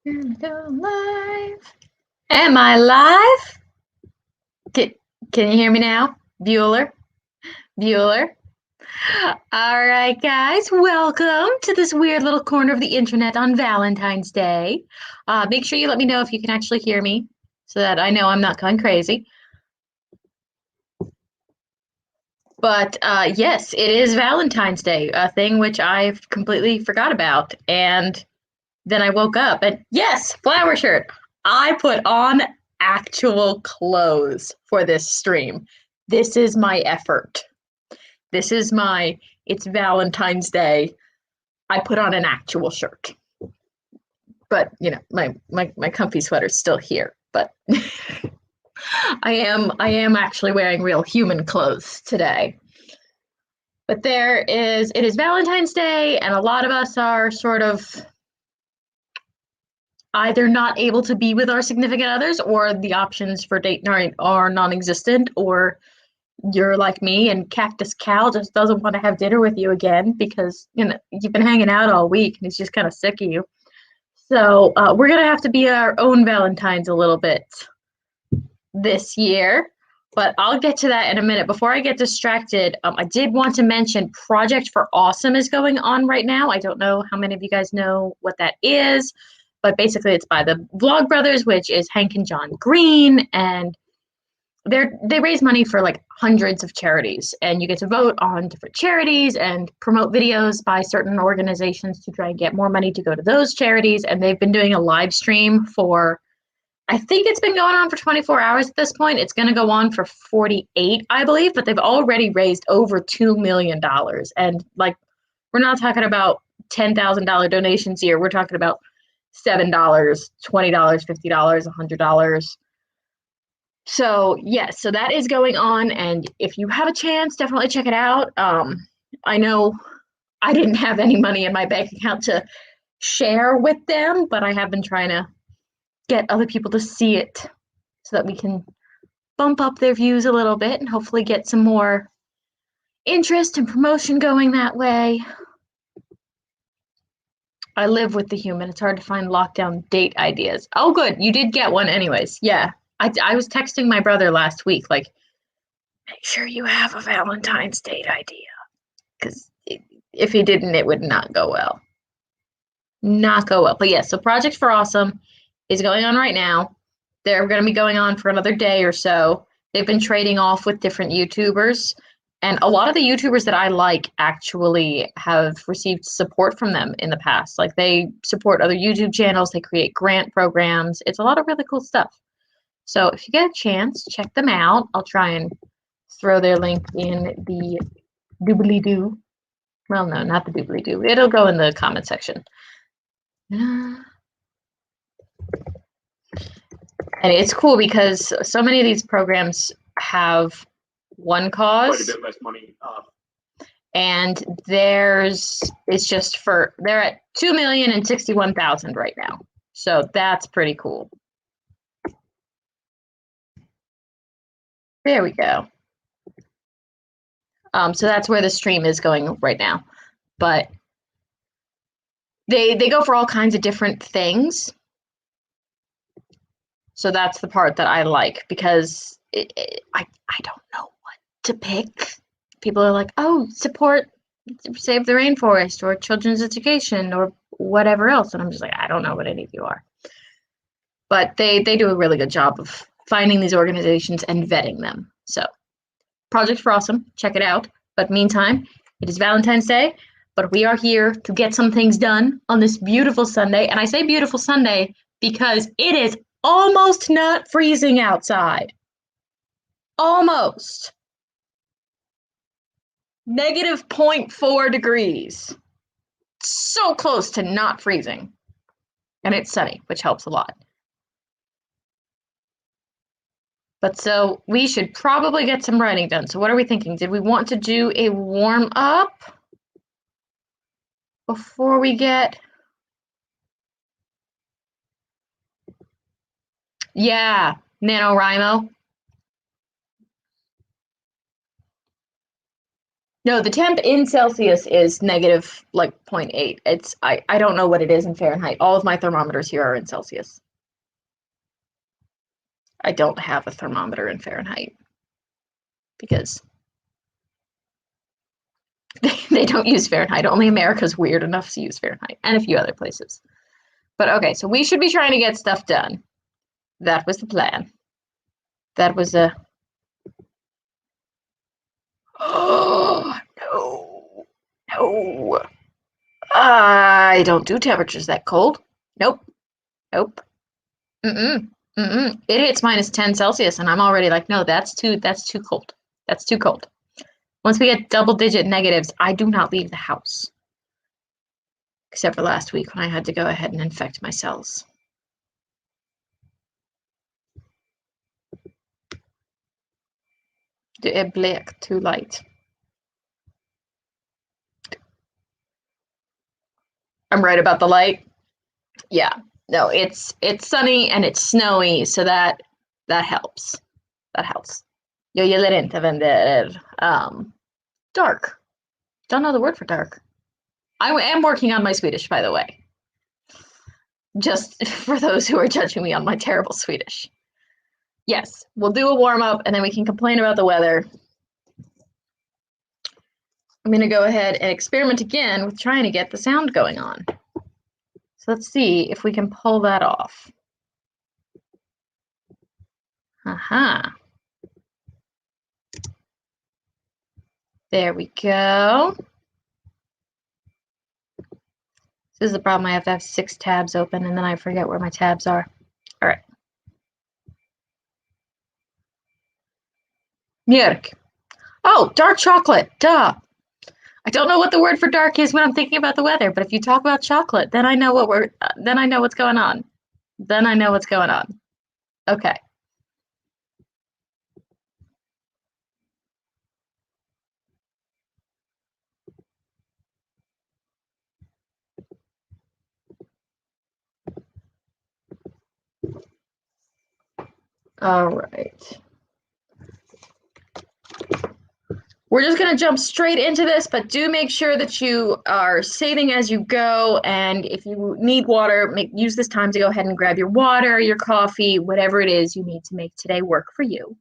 Live. Am I live? Can, can you hear me now? Bueller? Bueller? All right, guys, welcome to this weird little corner of the internet on Valentine's Day. Make sure you let me know if you can actually hear me so that I know I'm not going crazy. But yes, it is Valentine's Day, a thing which I've completely forgot about. And then I woke up and yes, flower shirt. I put on actual clothes for this stream. This is my effort. This is it's Valentine's Day. I put on an actual shirt. But, my comfy sweater's still here, but I am actually wearing real human clothes today. But it is Valentine's Day and a lot of us are sort of either not able to be with our significant others or the options for date night are non-existent, or you're like me and Cactus Cal just doesn't want to have dinner with you again because you've been hanging out all week and he's just kind of sick of you. So we're gonna have to be our own Valentines a little bit this year, but I'll get to that in a minute. Before I get distracted, I did want to mention Project for Awesome is going on right now. I don't know how many of you guys know what that is, but basically it's by the Vlogbrothers, which is Hank and John Green, and they raise money for like hundreds of charities, and you get to vote on different charities and promote videos by certain organizations to try and get more money to go to those charities. And they've been doing a live stream for, I think it's been going on for 24 hours at this point. It's going to go on for 48, I believe, but they've already raised over $2 million. And like, we're not talking about $10,000 donations here. We're talking about $7, $20, $50, $100. So yes, so that is going on, and if you have a chance, definitely check it out. I know I didn't have any money in my bank account to share with them, but I have been trying to get other people to see it so that we can bump up their views a little bit and hopefully get some more interest and promotion going that way. I live with the human. It's hard to find lockdown date ideas. Oh, good. You did get one anyways. Yeah. I was texting my brother last week, like, make sure you have a Valentine's date idea. Because if he didn't, it would not go well. Not go well. But yes, so Project for Awesome is going on right now. They're going to be going on for another day or so. They've been trading off with different YouTubers. And a lot of the YouTubers that I like actually have received support from them in the past. Like they support other YouTube channels, they create grant programs. It's a lot of really cool stuff. So if you get a chance, check them out. I'll try and throw their link in the doobly-doo. Well, no, not the doobly-doo. It'll go in the comment section. And it's cool because so many of these programs have one cause. Quite a bit less money. And it's just they're at 2,061,000 right now. So that's pretty cool. There we go. So that's where the stream is going right now. But they go for all kinds of different things. So that's the part that I like because I don't know what to pick. People are like, oh, support Save the Rainforest or children's education or whatever else. And I'm just like, I don't know what any of you are. But they do a really good job of finding these organizations and vetting them. So Project for Awesome, check it out. But meantime, it is Valentine's Day, but we are here to get some things done on this beautiful Sunday. And I say beautiful Sunday because it is almost not freezing outside. Almost. Negative 0.4 degrees. So close to not freezing. And it's sunny, which helps a lot. But so we should probably get some writing done. So what are we thinking? Did we want to do a warm up before we get... Yeah, NaNoWriMo. No, the temp in Celsius is negative like 0.8. I don't know what it is in Fahrenheit. All of my thermometers here are in Celsius. I don't have a thermometer in Fahrenheit because they don't use Fahrenheit. Only America's weird enough to use Fahrenheit and a few other places. But okay, so we should be trying to get stuff done. That was the plan. That was a... Oh, no. No. I don't do temperatures that cold. Nope. Nope. Mm-mm. Mm-mm. It hits minus 10 Celsius and I'm already like, no, that's too cold. That's too cold. Once we get double-digit negatives, I do not leave the house. Except for last week when I had to go ahead and infect my cells. Det är blekt, too light. I'm right about the light. Yeah, no, it's sunny and it's snowy, so that helps. That helps. Jag gillar inte when det är dark. Don't know the word for dark. I am working on my Swedish, by the way. Just for those who are judging me on my terrible Swedish. Yes, we'll do a warm-up and then we can complain about the weather. I'm going to go ahead and experiment again with trying to get the sound going on. So let's see if we can pull that off. Aha. There we go. This is the problem. I have to have 6 tabs open and then I forget where my tabs are. All right. Mjölk. Oh, dark chocolate. Duh. I don't know what the word for dark is when I'm thinking about the weather, but if you talk about chocolate, then I know what then I know what's going on. Then I know what's going on. Okay. All right. We're just going to jump straight into this, but do make sure that you are saving as you go. And if you need water, use this time to go ahead and grab your water, your coffee, whatever it is you need to make today work for you.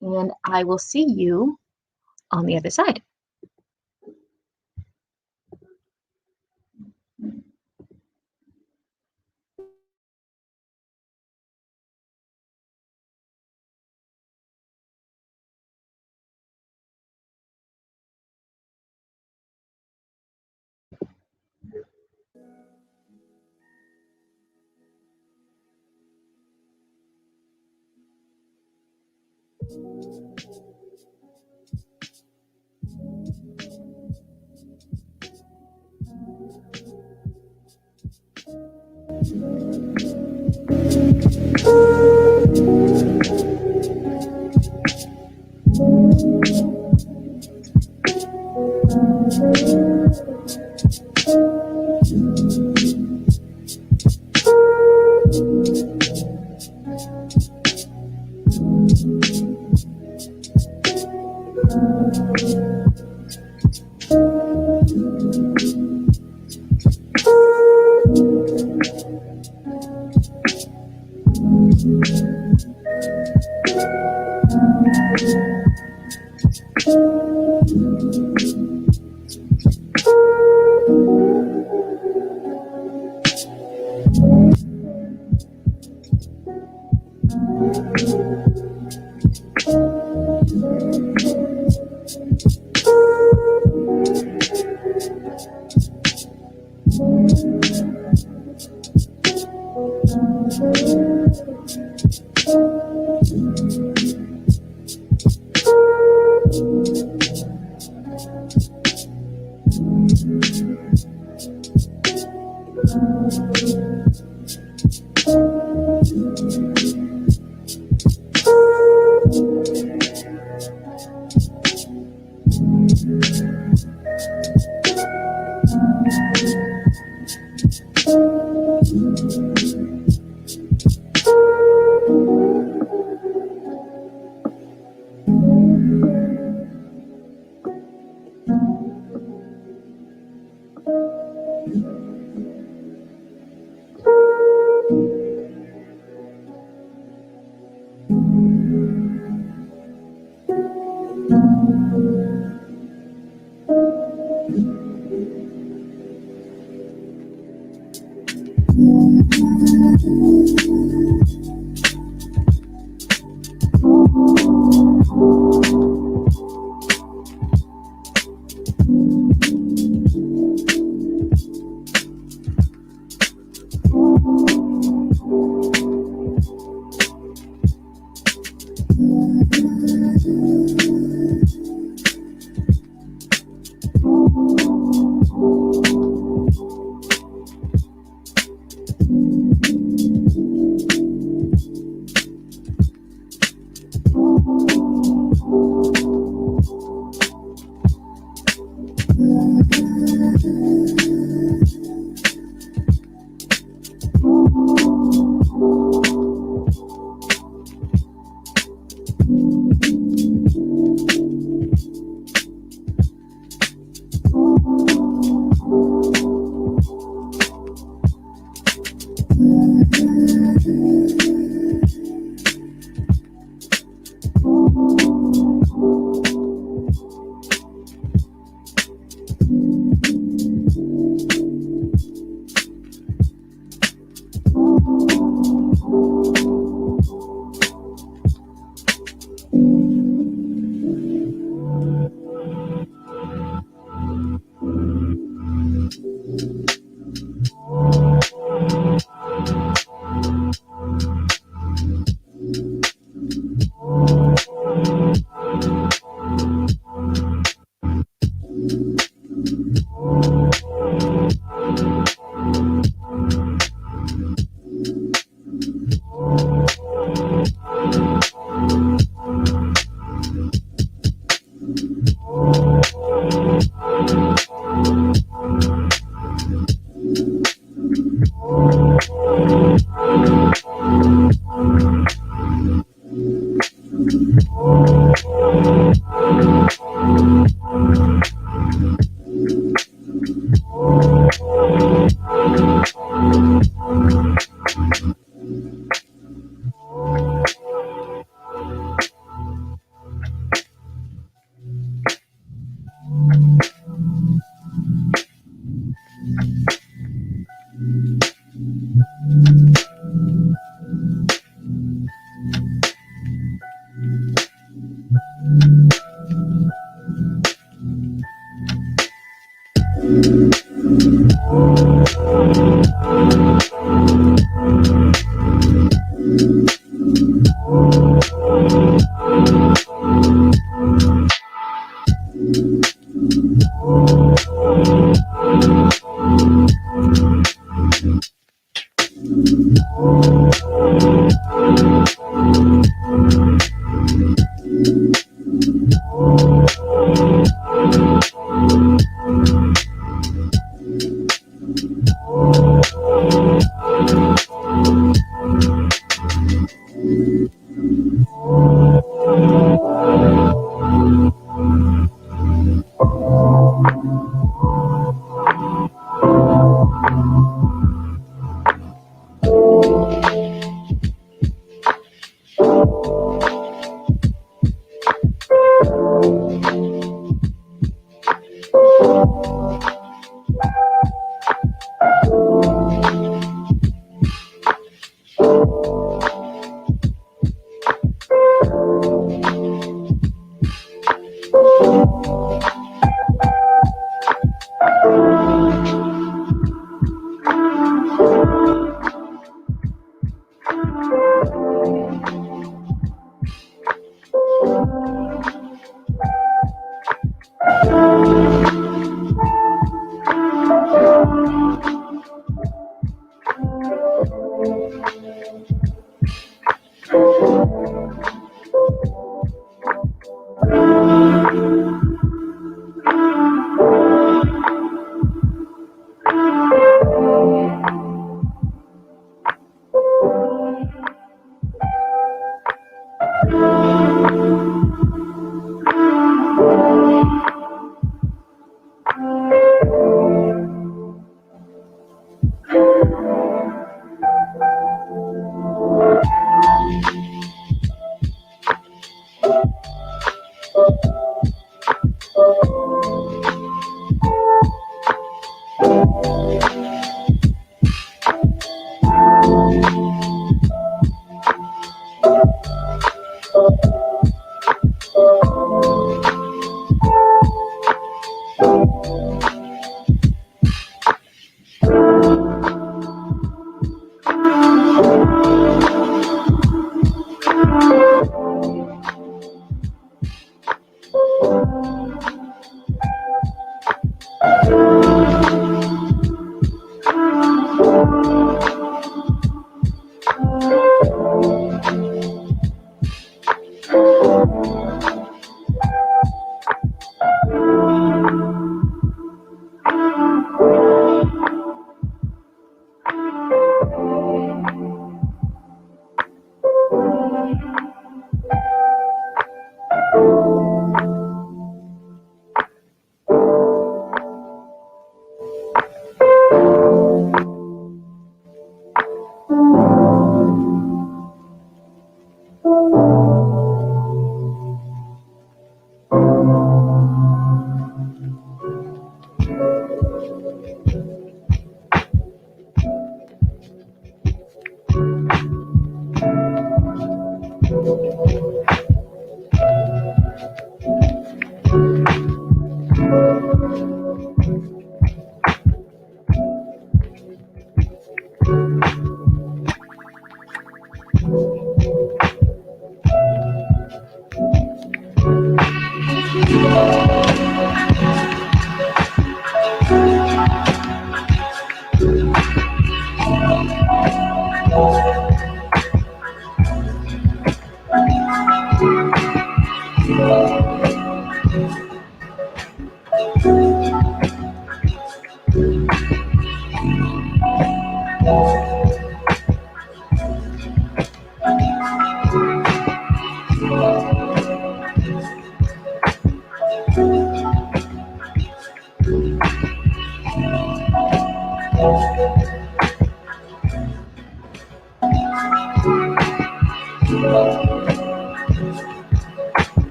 And I will see you on the other side.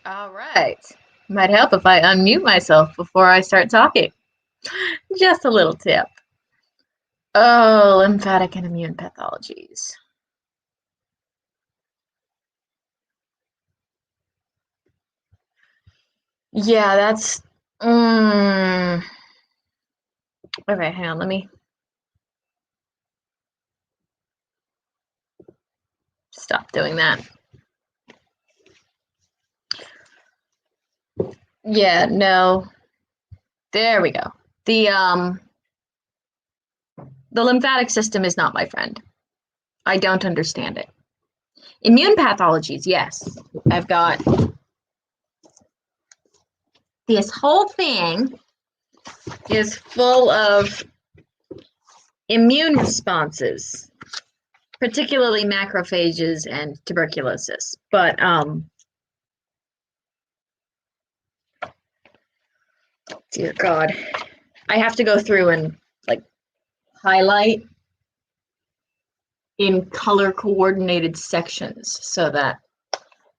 All right. Might help if I unmute myself before I start talking. Just a little tip. Oh, lymphatic and immune pathologies. Yeah, that's... Okay, hang on, let me stop doing that. Yeah, no. There we go. The lymphatic system is not my friend. I don't understand it. Immune pathologies, yes. I've got this whole thing is full of immune responses, particularly macrophages and tuberculosis. But dear God, I have to go through and like highlight in color coordinated sections so that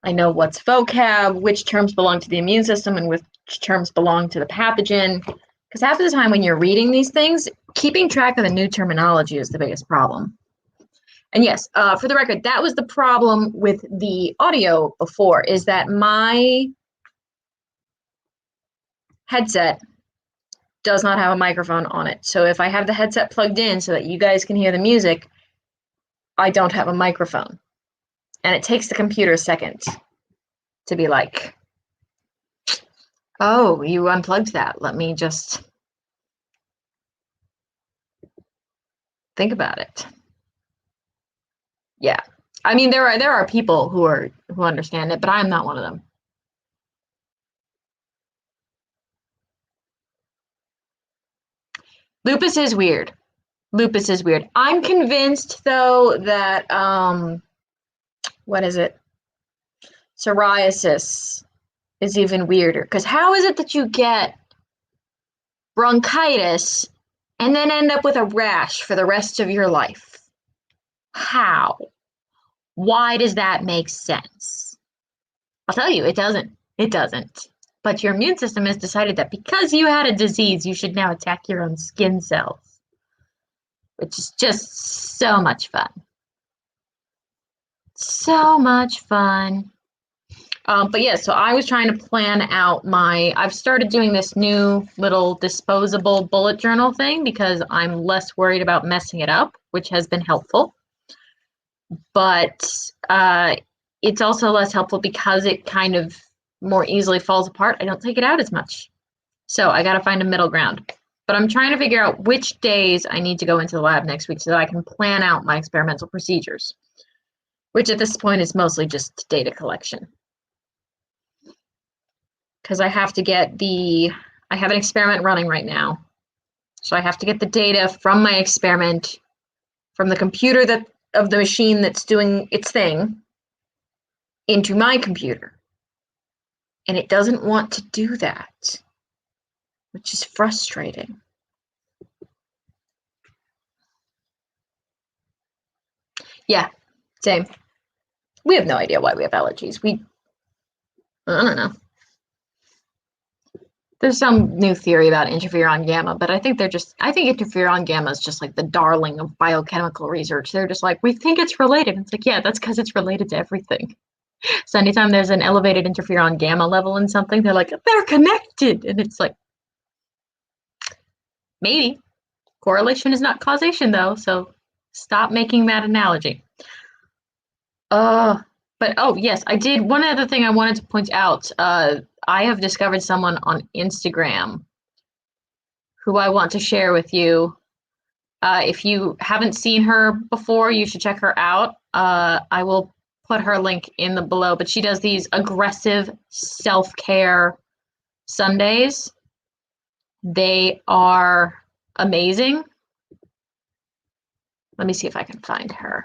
I know what's vocab, which terms belong to the immune system and which terms belong to the pathogen. Because half of the time when you're reading these things, keeping track of the new terminology is the biggest problem. And yes, for the record, that was the problem with the audio before, is that my headset does not have a microphone on it. So if I have the headset plugged in so that you guys can hear the music, I don't have a microphone. And it takes the computer a second to be like, oh, you unplugged that. Let me just think about it. Yeah. I mean, there are people who understand it, but I'm not one of them. Lupus is weird. Lupus is weird. I'm convinced though that what is it? Psoriasis is even weirder. Because how is it that you get bronchitis and then end up with a rash for the rest of your life? How? Why does that make sense? I'll tell you, it doesn't. It doesn't. But your immune system has decided that because you had a disease, you should now attack your own skin cells, which is just so much fun. So much fun. But yeah, so I was trying to plan out I've started doing this new little disposable bullet journal thing because I'm less worried about messing it up, which has been helpful. But it's also less helpful because it kind of more easily falls apart. I don't take it out as much. So I got to find a middle ground. But I'm trying to figure out which days I need to go into the lab next week so that I can plan out my experimental procedures, which at this point is mostly just data collection. Because I have to get I have an experiment running right now. So I have to get the data from my experiment, from the computer of the machine that's doing its thing, into my computer. And it doesn't want to do that, which is frustrating. Yeah, same. We have no idea why we have allergies. I don't know. There's some new theory about interferon gamma, but I think interferon gamma is just like the darling of biochemical research. They're just like, we think it's related. It's like, yeah, that's because it's related to everything. So anytime there's an elevated interferon gamma level in something, they're like, they're connected. And it's like, maybe. Correlation is not causation, though, so stop making that analogy. But oh, yes, I did. One other thing I wanted to point out, I have discovered someone on Instagram who I want to share with you. If you haven't seen her before, you should check her out. I will put her link in the below, but she does these aggressive self-care Sundays. They are amazing. Let me see if I can find her.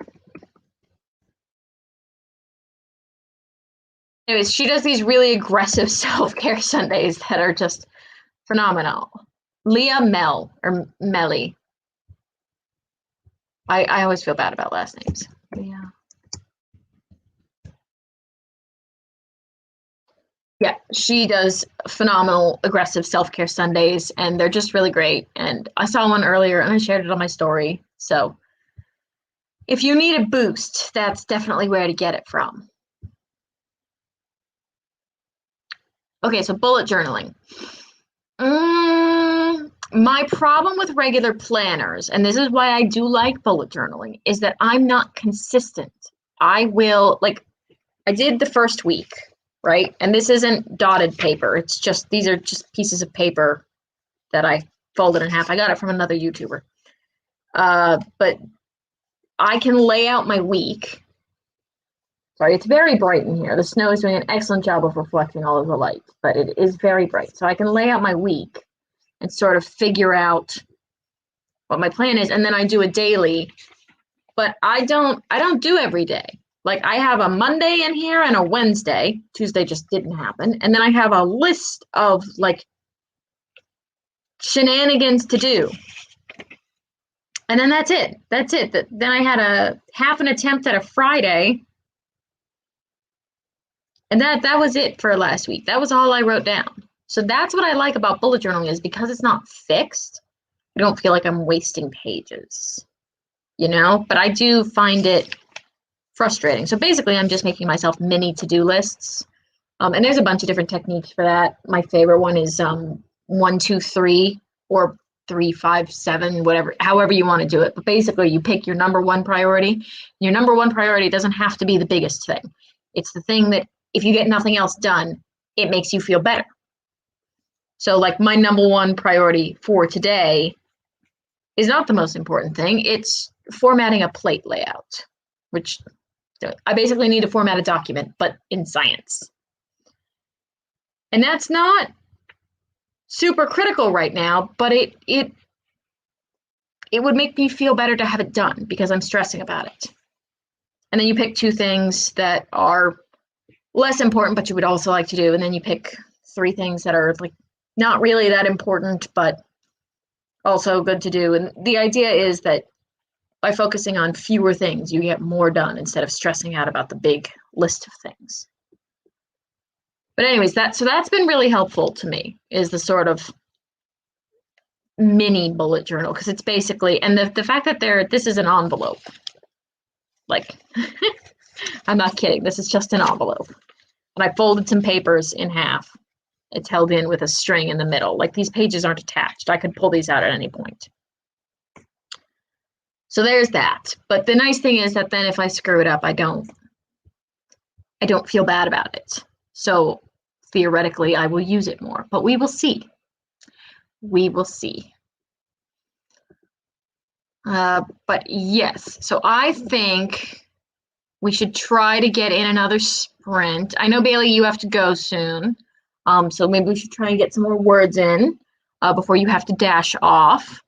Anyways, she does these really aggressive self-care Sundays that are just phenomenal. Leah Mel, or Melly. I always feel bad about last names. Yeah. Yeah, she does phenomenal aggressive self-care Sundays, and they're just really great. And I saw one earlier, and I shared it on my story. So if you need a boost, that's definitely where to get it from. Okay, so bullet journaling. My problem with regular planners, and this is why I do like bullet journaling, is that I'm not consistent. I did the first week, right? And this isn't dotted paper. These are just pieces of paper that I folded in half. I got it from another YouTuber. But I can lay out my week. Sorry, it's very bright in here. The snow is doing an excellent job of reflecting all of the light, but it is very bright. So I can lay out my week and sort of figure out what my plan is. And then I do a daily, but I don't do every day. Like I have a Monday in here and a Wednesday. Tuesday just didn't happen. And then I have a list of like shenanigans to do. And then that's it. Then I had a half an attempt at a Friday. And that was it for last week. That was all I wrote down. So that's what I like about bullet journaling is because it's not fixed, I don't feel like I'm wasting pages, but I do find it frustrating. So basically I'm just making myself mini to-do lists. And there's a bunch of different techniques for that. My favorite one is 1, 2, 3 or 3, 5, 7, whatever, however you want to do it. But basically you pick your number one priority. Your number one priority doesn't have to be the biggest thing. It's the thing that if you get nothing else done, it makes you feel better. So like my number one priority for today is not the most important thing. It's formatting a plate layout, which I basically need to format a document, but in science. And that's not super critical right now, but it it would make me feel better to have it done because I'm stressing about it. And then you pick 2 things that are less important, but you would also like to do. And then you pick 3 things that are like not really that important, but also good to do. And the idea is that by focusing on fewer things, you get more done instead of stressing out about the big list of things. But anyways, that's been really helpful to me, is the sort of mini bullet journal, because it's basically, and the fact that this is an envelope, like, I'm not kidding, this is just an envelope. And I folded some papers in half. It's held in with a string in the middle. Like, these pages aren't attached. I could pull these out at any point. So there's that. But the nice thing is that then if I screw it up, I don't feel bad about it. So theoretically, I will use it more, but we will see. We will see. But yes, so I think we should try to get in another sprint. I know, Bailey, you have to go soon. So maybe we should try and get some more words in before you have to dash off.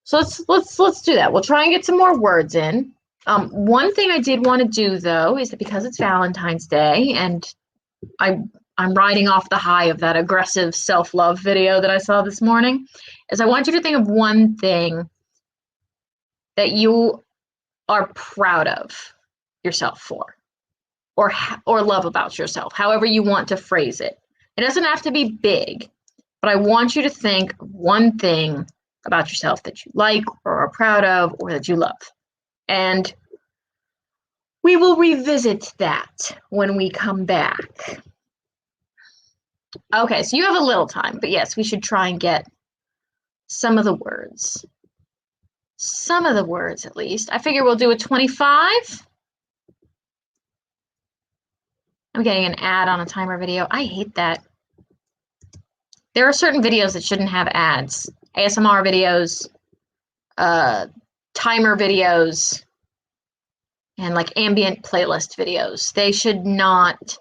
So let's do that. We'll try and get some more words in. One thing I did want to do, though, is that because it's Valentine's Day and I'm riding off the high of that aggressive self-love video that I saw this morning, is I want you to think of one thing that you are proud of yourself for, or love about yourself, however you want to phrase it. It doesn't have to be big, but I want you to think of one thing about yourself that you like or are proud of or that you love. And we will revisit that when we come back. Okay, so you have a little time, but yes, we should try and get some of the words. Some of the words, at least. I figure we'll do a 25. I'm getting an ad on a timer video. I hate that. There are certain videos that shouldn't have ads. ASMR videos, timer videos, and like ambient playlist videos. They should not,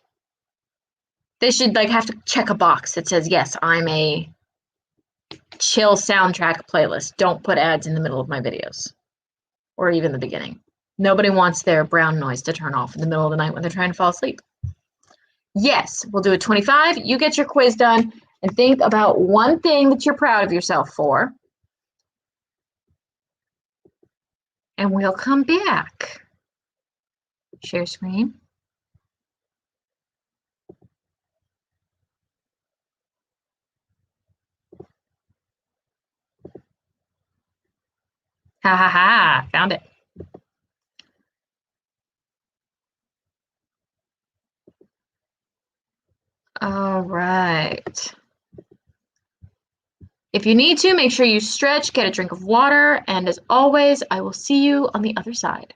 they should like have to check a box that says, yes, I'm a chill soundtrack playlist. Don't put ads in the middle of my videos or even the beginning. Nobody wants their brown noise to turn off in the middle of the night when they're trying to fall asleep. Yes, we'll do a 25. You get your quiz done and think about one thing that you're proud of yourself for. And we'll come back. Share screen. Ha ha ha, found it. All right. If you need to, make sure you stretch, get a drink of water, and as always, I will see you on the other side.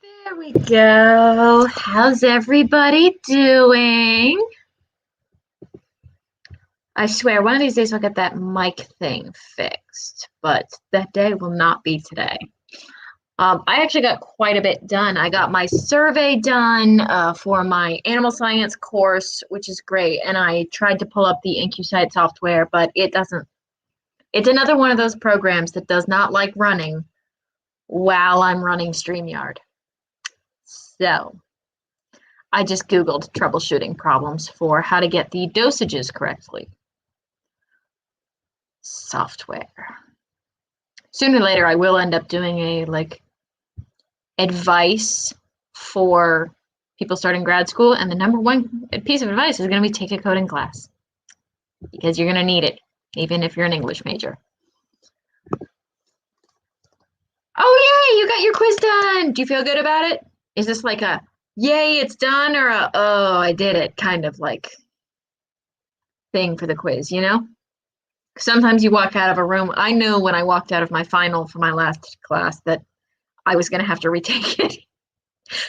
There we go. How's everybody doing? I swear, one of these days I'll get that mic thing fixed, but that day will not be today. I actually got quite a bit done. I got my survey done for my animal science course, which is great, and I tried to pull up the IncuSite software, but it doesn't. It's another one of those programs that does not like running while I'm running StreamYard. So I just Googled troubleshooting problems for how to get the dosages correctly. Software. Sooner or later, I will end up doing a advice for people starting grad school, and the number one piece of advice is going to be take a coding class because you're going to need it, even if you're an English major. Oh, yay, you got your quiz done. Do you feel good about it? Is this like a yay, it's done, or a oh, I did it kind of like thing for the quiz, you know? Sometimes you walk out of a room. I know when I walked out of my final for my last class that I was going to have to retake it.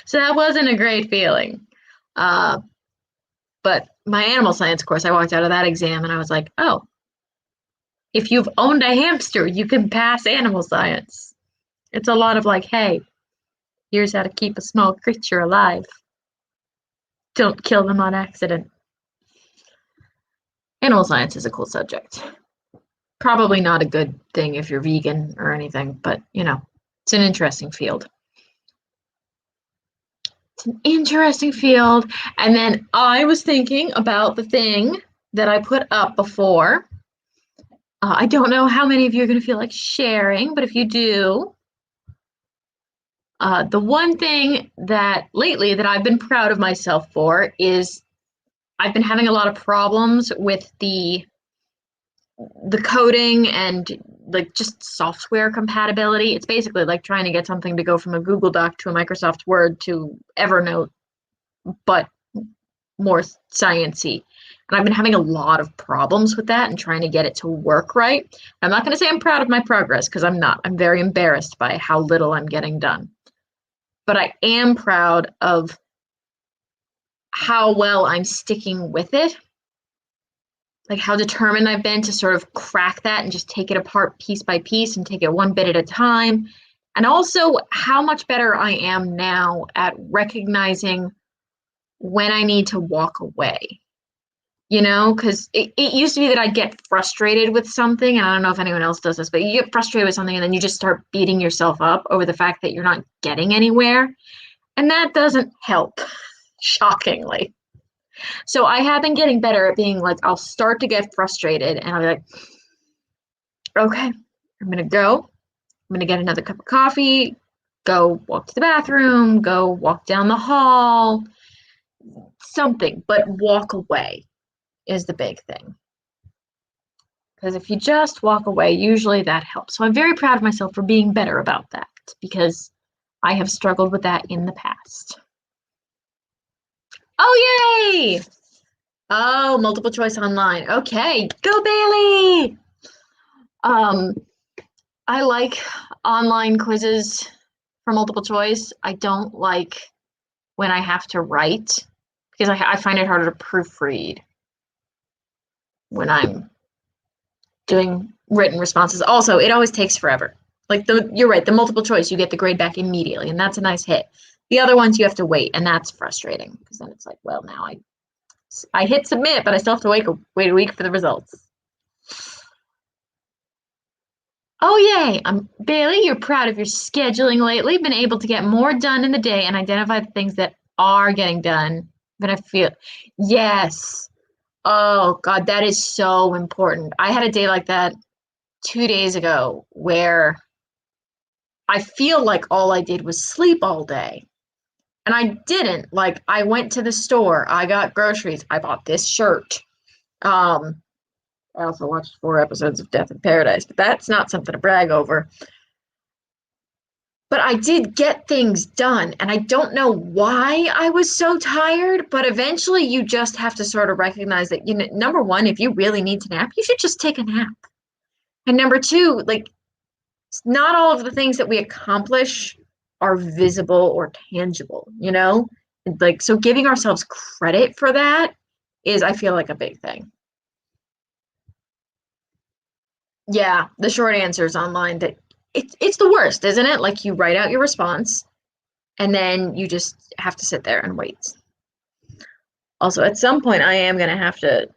So that wasn't a great feeling. But my animal science course, I walked out of that exam and I was like, oh, if you've owned a hamster, you can pass animal science. It's a lot of like, hey, here's how to keep a small creature alive. Don't kill them on accident. Animal science is a cool subject. Probably not a good thing if you're vegan or anything, but you know, it's an interesting field. It's an interesting field. And then I was thinking about the thing that I put up before. I don't know how many of you are going to feel like sharing, but if you do, the one thing that lately that I've been proud of myself for is I've been having a lot of problems with the coding and like just software compatibility. It's basically like trying to get something to go from a Google Doc to a Microsoft Word to Evernote, but more sciencey. And I've been having a lot of problems with that and trying to get it to work right. I'm not going to say I'm proud of my progress because I'm not. I'm very embarrassed by how little I'm getting done. But I am proud of how well I'm sticking with it. Like how determined I've been to sort of crack that and just take it apart piece by piece and take it one bit at a time. And also how much better I am now at recognizing when I need to walk away. You know, because it used to be that I'd get frustrated with something, and I don't know if anyone else does this, but you get frustrated with something and then you just start beating yourself up over the fact that you're not getting anywhere. And that doesn't help, shockingly. So I have been getting better at being like, I'll start to get frustrated and I'll be like, okay, I'm going to go. I'm going to get another cup of coffee, go walk to the bathroom, go walk down the hall, something, but walk away is the big thing. Because if you just walk away, usually that helps. So I'm very proud of myself for being better about that because I have struggled with that in the past. Oh, yay! Oh, multiple choice online. Okay, go Bailey! I like online quizzes for multiple choice. I don't like when I have to write because I find it harder to proofread when I'm doing written responses. Also, it always takes forever. Like you're right, the multiple choice, you get the grade back immediately, and that's a nice hit. The other ones you have to wait, and that's frustrating because then it's like, well, now I hit submit, but I still have to wait a week for the results. Oh, yay. Bailey, you're proud of your scheduling lately. Been able to get more done in the day and identify the things that are getting done. But I feel, yes. Oh, God, that is so important. I had a day like that 2 days ago where I feel like all I did was sleep all day. And I didn't. Like, I went to the store. I got groceries. I bought this shirt. I also watched 4 episodes of Death in Paradise, but that's not something to brag over. But I did get things done, and I don't know why I was so tired, but eventually you just have to sort of recognize that, you know, number one, if you really need to nap, you should just take a nap. And number two, like, not all of the things that we accomplish are visible or tangible, you know? Like, so giving ourselves credit for that is, I feel like, a big thing. Yeah, the short answer is online that it's the worst, isn't it? Like you write out your response and then you just have to sit there and wait. Also, at some point I am gonna have to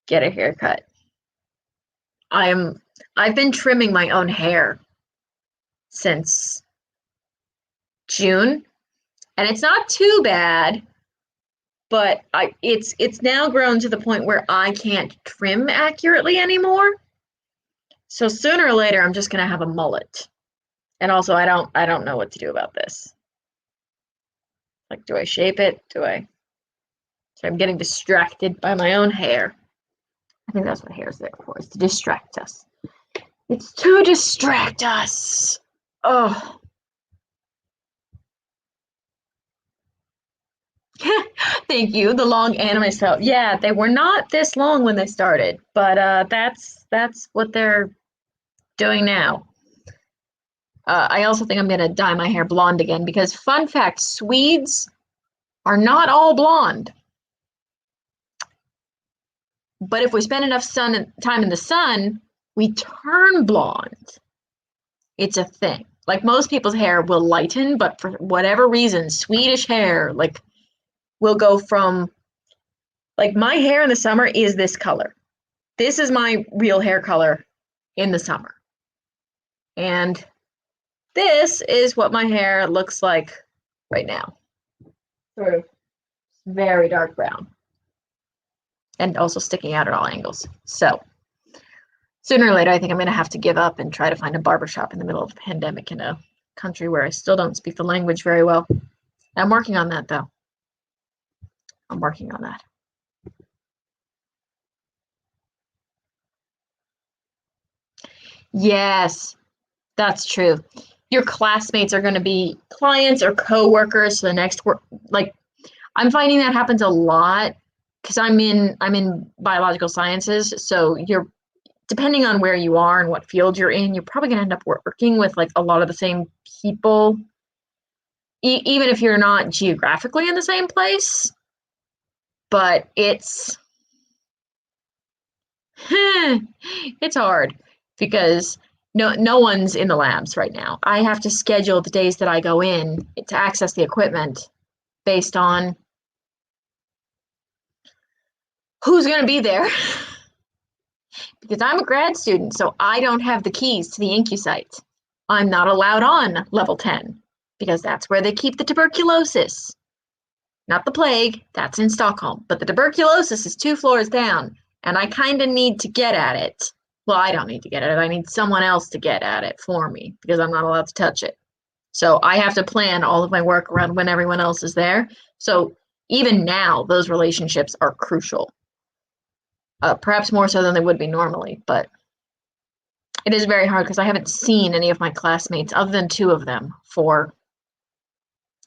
get a haircut. I've been trimming my own hair since June, and it's not too bad, but it's now grown to the point where I can't trim accurately anymore. So sooner or later I'm just gonna have a mullet. And also I don't know what to do about this. Like, do I shape it? So I'm getting distracted by my own hair. I think that's what hair is there for, is to distract us. It's to distract us. Oh. Thank you. The long anime stuff. Yeah, they were not this long when they started, but that's what they're doing now. I also think I'm gonna dye my hair blonde again because, fun fact, Swedes are not all blonde. But if we spend enough time in the sun, we turn blonde. It's a thing. Like, most people's hair will lighten, but for whatever reason, Swedish hair, like, will go from, like, my hair in the summer is this color. This is my real hair color in the summer. And this is what my hair looks like right now. Sort of very dark brown. And also sticking out at all angles. So sooner or later, I think I'm going to have to give up and try to find a barbershop in the middle of the pandemic in a country where I still don't speak the language very well. I'm working on that, though. I'm working on that. Yes, that's true. Your classmates are going to be clients or coworkers for the next work. Like, I'm finding that happens a lot because I'm in biological sciences. So you're, depending on where you are and what field you're in, you're probably going to end up working with like a lot of the same people, even if you're not geographically in the same place. But it's hard because no one's in the labs right now. I have to schedule the days that I go in to access the equipment based on who's going to be there. Because I'm a grad student, so I don't have the keys to the IncuSite. I'm not allowed on level 10 because that's where they keep the tuberculosis. Not the plague, that's in Stockholm, but the tuberculosis is 2 floors down, and I kind of need to get at it. Well, I don't need to get at it. I need someone else to get at it for me because I'm not allowed to touch it. So I have to plan all of my work around when everyone else is there. So even now, those relationships are crucial. Perhaps more so than they would be normally, but it is very hard because I haven't seen any of my classmates other than 2 of them for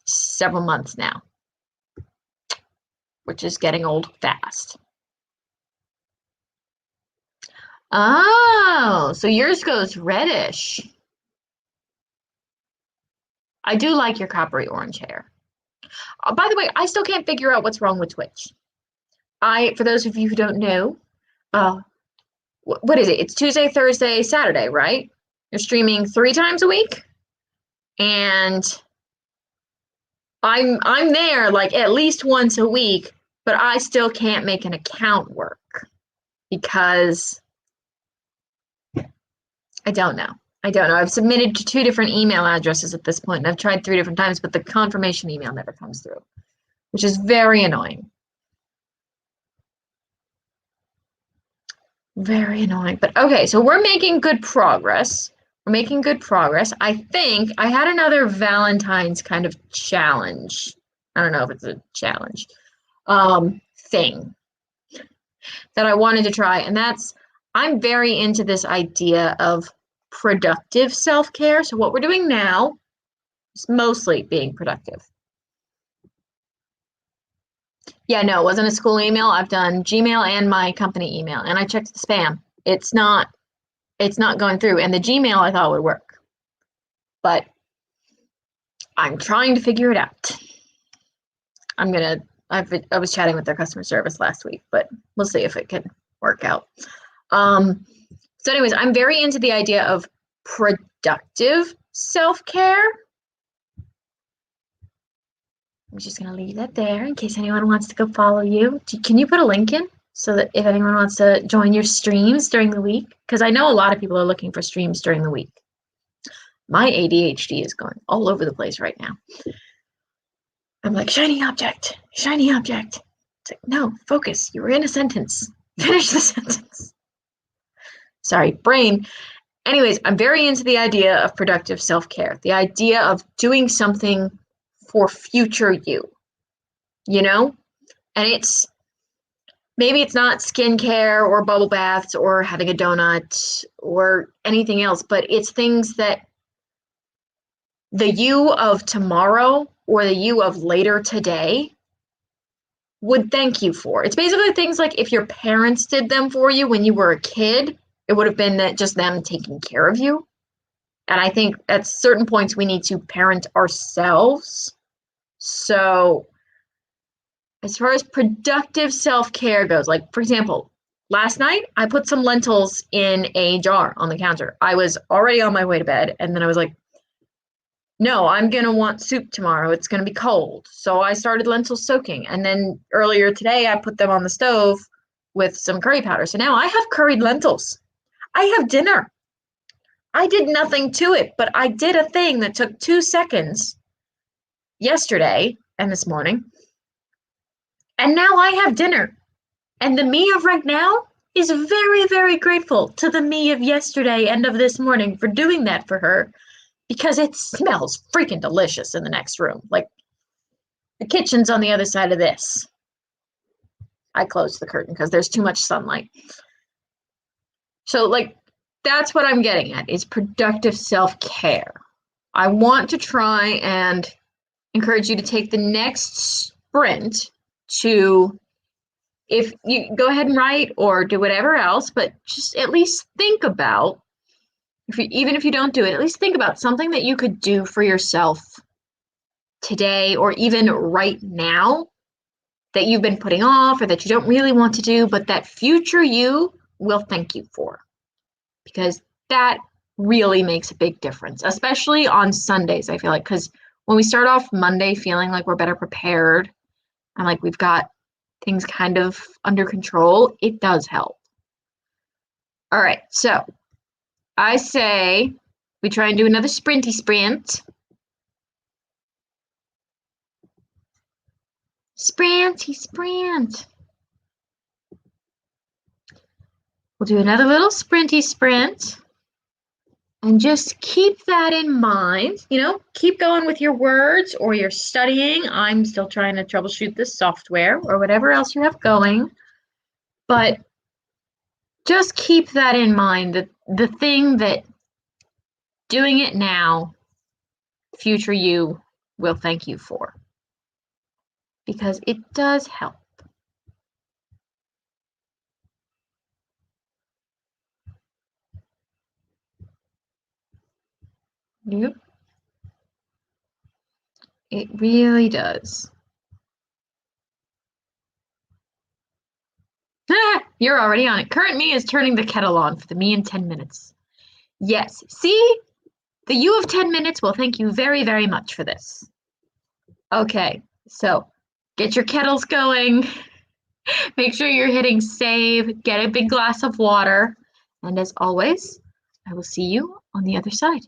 several months now, which is getting old fast. Oh, so yours goes reddish. I do like your coppery orange hair. By the way, I still can't figure out what's wrong with Twitch. For those of you who don't know, what is it? It's Tuesday, Thursday, Saturday, right? You're streaming 3 times a week, and I'm there like at least once a week, but I still can't make an account work because I don't know. I've submitted to 2 different email addresses at this point, and I've tried 3 different times, but the confirmation email never comes through, which is very annoying. Very annoying. But okay, so we're making good progress. I think I had another Valentine's kind of challenge. I don't know if it's a challenge thing that I wanted to try, and that's, I'm very into this idea of productive self-care. So what we're doing now is mostly being productive. Yeah, no, it wasn't a school email. I've done Gmail and my company email, and I checked the spam. It's not going through. And the Gmail I thought would work, but I'm trying to figure it out. I was chatting with their customer service last week, but we'll see if it can work out. So anyways, I'm very into the idea of productive self-care. I'm just going to leave that there in case anyone wants to go follow you. Can you put a link in so that if anyone wants to join your streams during the week? Because I know a lot of people are looking for streams during the week. My ADHD is going all over the place right now. I'm like, shiny object, shiny object. It's like, no, focus. You were in a sentence. Finish the sentence. Sorry, brain. Anyways, I'm very into the idea of productive self-care, the idea of doing something for future you, you know? And maybe it's not skincare or bubble baths or having a donut or anything else, but it's things that the you of tomorrow or the you of later today would thank you for. It's basically things like if your parents did them for you when you were a kid, it would have been just them taking care of you. And I think at certain points we need to parent ourselves. So as far as productive self-care goes, like for example, last night I put some lentils in a jar on the counter. I was already on my way to bed and then I was like, no, I'm going to want soup tomorrow. It's going to be cold. So I started lentil soaking. And then earlier today, I put them on the stove with some curry powder. So now I have curried lentils. I have dinner. I did nothing to it, but I did a thing that took 2 seconds yesterday and this morning. And now I have dinner. And the me of right now is very, very grateful to the me of yesterday and of this morning for doing that for her. Because it smells freaking delicious in the next room. Like, the kitchen's on the other side of this. I closed the curtain because there's too much sunlight. So, like, that's what I'm getting at, is productive self-care. I want to try and encourage you to take the next sprint to, if you go ahead and write or do whatever else, but just at least think about, even if you don't do it, at least think about something that you could do for yourself today or even right now that you've been putting off or that you don't really want to do, but that future you will thank you for. Because that really makes a big difference, especially on Sundays, I feel like, because when we start off Monday feeling like we're better prepared and like we've got things kind of under control, it does help. All right, so I say we try and do another sprinty sprint. Sprinty sprint. We'll do another little sprinty sprint. And just keep that in mind. You know, keep going with your words or your studying. I'm still trying to troubleshoot this software or whatever else you have going. But just keep that in mind, that the thing that doing it now, future you will thank you for. Because it does help. Yep. It really does. You're already on it. Current me is turning the kettle on for the me in 10 minutes. Yes. See? The you of 10 minutes will thank you very, very much for this. Okay. So get your kettles going. Make sure you're hitting save. Get a big glass of water. And as always, I will see you on the other side.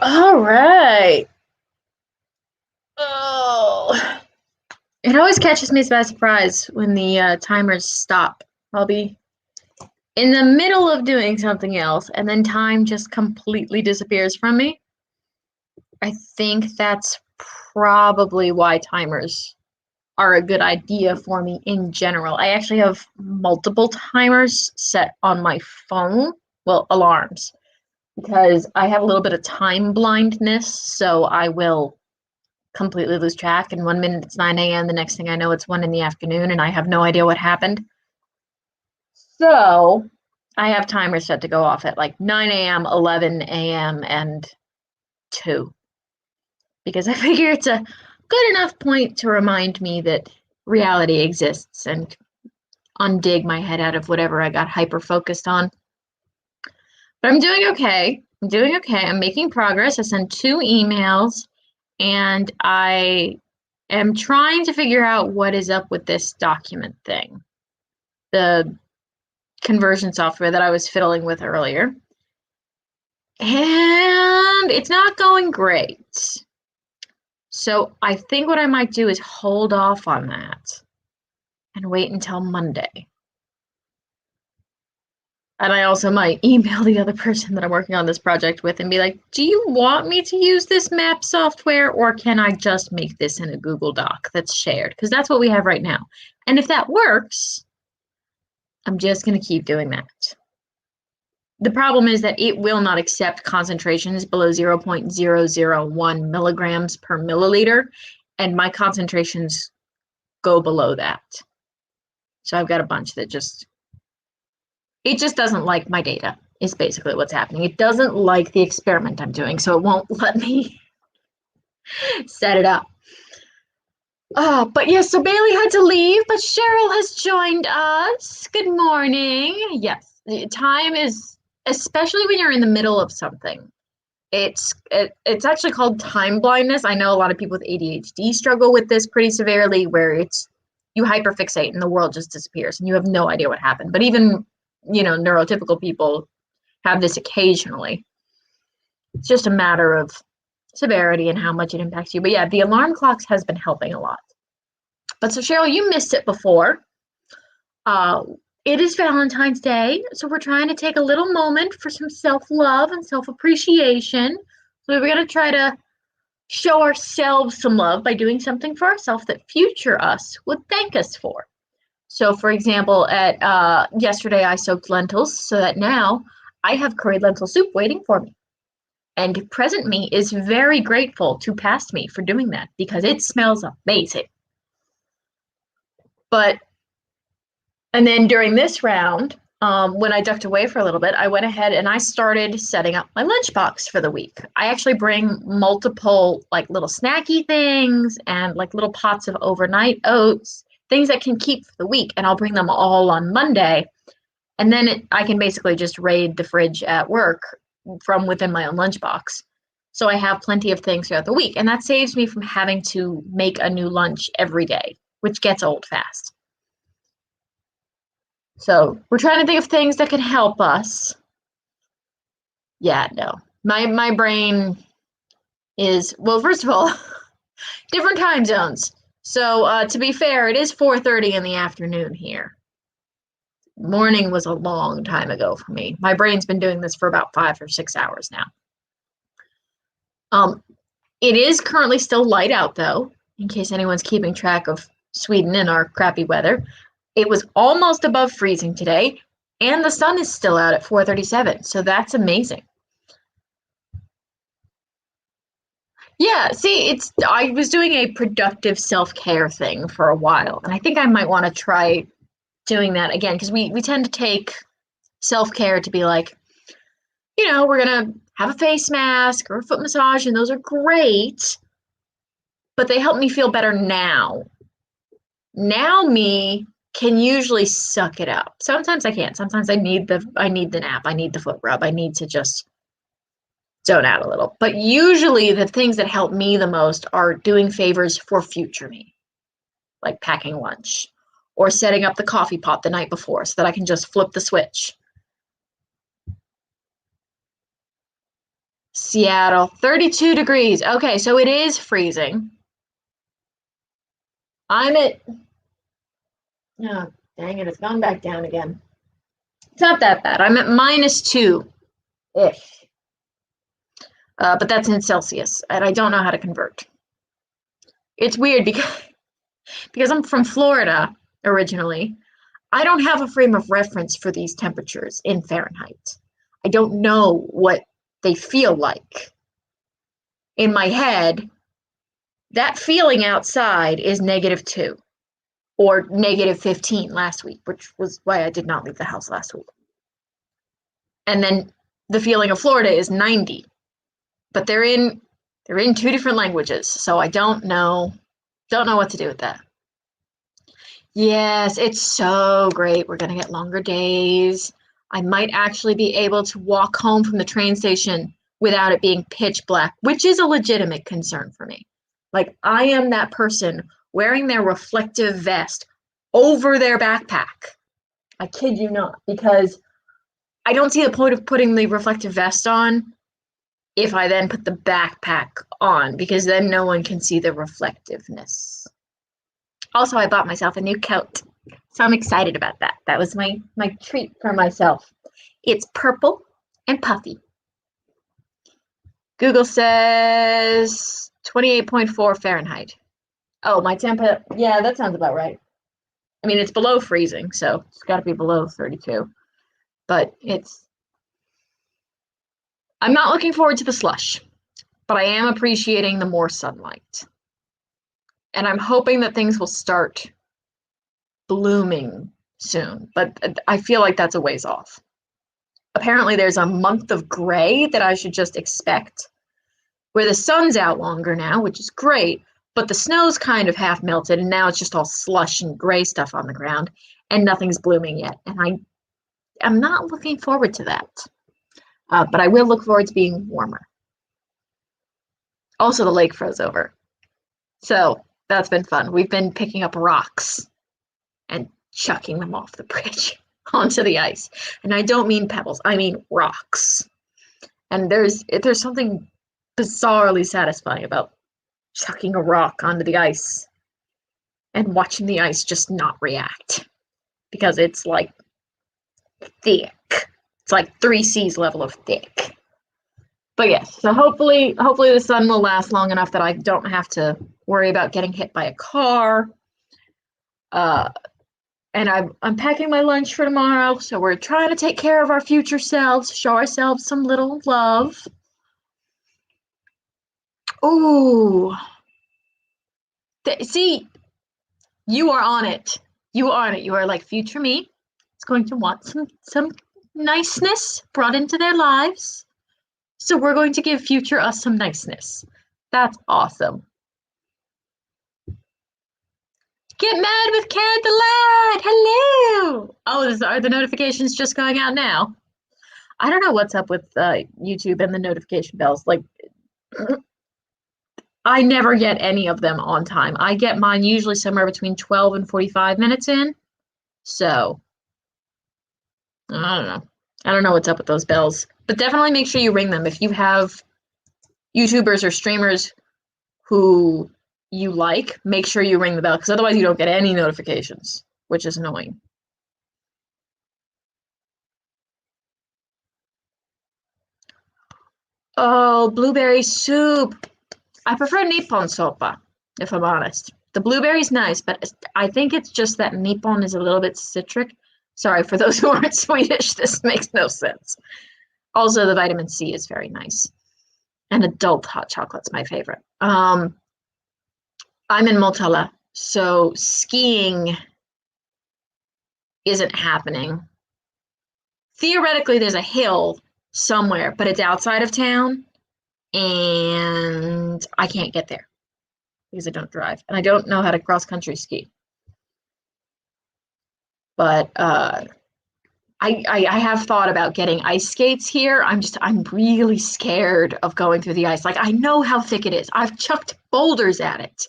All right. Oh, it always catches me by surprise when the timers stop. I'll be in the middle of doing something else, and then time just completely disappears from me. I think that's probably why timers are a good idea for me in general. I actually have multiple timers set on my phone, well, alarms, because I have a little bit of time blindness, so I will completely lose track. And 1 minute it's 9 a.m., the next thing I know it's 1 in the afternoon, and I have no idea what happened. So I have timers set to go off at like 9 a.m., 11 a.m., and 2, because I figure it's a good enough point to remind me that reality exists and undig my head out of whatever I got hyper focused on. But I'm doing okay. I'm doing okay. I'm making progress. I sent 2 emails, and I am trying to figure out what is up with this document thing, the conversion software that I was fiddling with earlier. And it's not going great. So I think what I might do is hold off on that and wait until Monday. And I also might email the other person that I'm working on this project with and be like, do you want me to use this map software, or can I just make this in a Google Doc that's shared? Because that's what we have right now. And if that works, I'm just going to keep doing that. The problem is that it will not accept concentrations below 0.001 milligrams per milliliter, and my concentrations go below that. So I've got a bunch that it just doesn't like my data, is basically what's happening. It doesn't like the experiment I'm doing, so it won't let me set it up. But yes, so Bailey had to leave, but Cheryl has joined us. Good morning. Yes, time is, especially when you're in the middle of something, it's actually called time blindness. I know a lot of people with ADHD struggle with this pretty severely, where you hyperfixate and the world just disappears and you have no idea what happened. But even, neurotypical people have this occasionally. It's just a matter of severity and how much it impacts you. But yeah, the alarm clocks has been helping a lot. But so Cheryl, you missed it before. It is Valentine's Day, so we're trying to take a little moment for some self-love and self-appreciation. So we're going to try to show ourselves some love by doing something for ourselves that future us would thank us for. So for example, at yesterday I soaked lentils so that now I have curried lentil soup waiting for me. And present me is very grateful to past me for doing that because it smells amazing. And then during this round, when I ducked away for a little bit, I went ahead and I started setting up my lunchbox for the week. I actually bring multiple like little snacky things and like little pots of overnight oats, things that can keep for the week, and I'll bring them all on Monday. And then I can basically just raid the fridge at work from within my own lunchbox. So I have plenty of things throughout the week, and that saves me from having to make a new lunch every day, which gets old fast. So we're trying to think of things that can help us. Yeah, no. My brain is, well, first of all, different time zones. So to be fair, it is 4:30 in the afternoon here. Morning was a long time ago for me. My brain's been doing this for about 5 or 6 hours now. It is currently still light out though, in case anyone's keeping track of Sweden and our crappy weather. It was almost above freezing today, and the sun is still out at 4:37, so that's amazing. Yeah, see, I was doing a productive self-care thing for a while, and I think I might want to try doing that again, because we tend to take self-care to be like, we're gonna have a face mask or a foot massage, and those are great, but they help me feel better now. Now me can usually suck it up. Sometimes I can't. Sometimes I need the nap. I need the foot rub. I need to just zone out a little. But usually the things that help me the most are doing favors for future me, like packing lunch or setting up the coffee pot the night before so that I can just flip the switch. Seattle, 32 degrees. Okay, so it is freezing. I'm at, oh, dang it, it's gone back down again. It's not that bad. I'm at -2-ish. But that's in Celsius, and I don't know how to convert. It's weird because Because I'm from Florida originally, I don't have a frame of reference for these temperatures in Fahrenheit. I don't know what they feel like. In my head, that feeling outside is -2 or -15 last week, which was why I did not leave the house last week. And then the feeling of Florida is 90. But they're in two different languages, so I don't know what to do with that. Yes, it's so great. We're gonna get longer days. I might actually be able to walk home from the train station without it being pitch black, which is a legitimate concern for me. Like, I am that person wearing their reflective vest over their backpack. I kid you not, because I don't see the point of putting the reflective vest on if I then put the backpack on, because then no one can see the reflectiveness. Also, I bought myself a new coat, so I'm excited about that. That was my treat for myself. It's purple and puffy. Google says 28.4 Fahrenheit. Oh, my temp, yeah, that sounds about right. I mean, it's below freezing, so it's got to be below 32. But I'm not looking forward to the slush, but I am appreciating the more sunlight. And I'm hoping that things will start blooming soon, but I feel like that's a ways off. Apparently there's a month of gray that I should just expect, where the sun's out longer now, which is great, but the snow's kind of half melted and now it's just all slush and gray stuff on the ground and nothing's blooming yet. And I'm not looking forward to that. But I will look forward to being warmer. Also, the lake froze over. So that's been fun. We've been picking up rocks and chucking them off the bridge onto the ice. And I don't mean pebbles, I mean rocks. And there's something bizarrely satisfying about chucking a rock onto the ice and watching the ice just not react, because it's like thick. It's like 3 C's level of thick. But yes, so hopefully the sun will last long enough that I don't have to worry about getting hit by a car. And I'm packing my lunch for tomorrow, so we're trying to take care of our future selves, show ourselves some little love. Ooh. See, you are on it. You are on it. You are like, future me is going to want some niceness brought into their lives. So we're going to give future us some niceness. That's awesome. Get mad with Candlelight! Hello! Oh, are the notifications just going out now? I don't know what's up with YouTube and the notification bells. Like, I never get any of them on time. I get mine usually somewhere between 12 and 45 minutes in. So, I don't know. I don't know what's up with those bells. But definitely make sure you ring them. If you have YouTubers or streamers who you like, make sure you ring the bell, because otherwise you don't get any notifications, which is annoying. Oh, blueberry soup. I prefer Nippon sopa, if I'm honest. The blueberry's nice, but I think it's just that Nippon is a little bit citric. Sorry, for those who aren't Swedish, this makes no sense. Also, the vitamin C is very nice. And adult hot chocolate's my favorite. I'm in Motala, so skiing isn't happening. Theoretically, there's a hill somewhere, but it's outside of town, and I can't get there because I don't drive, and I don't know how to cross-country ski. But I have thought about getting ice skates here. I'm really scared of going through the ice. Like, I know how thick it is. I've chucked boulders at it.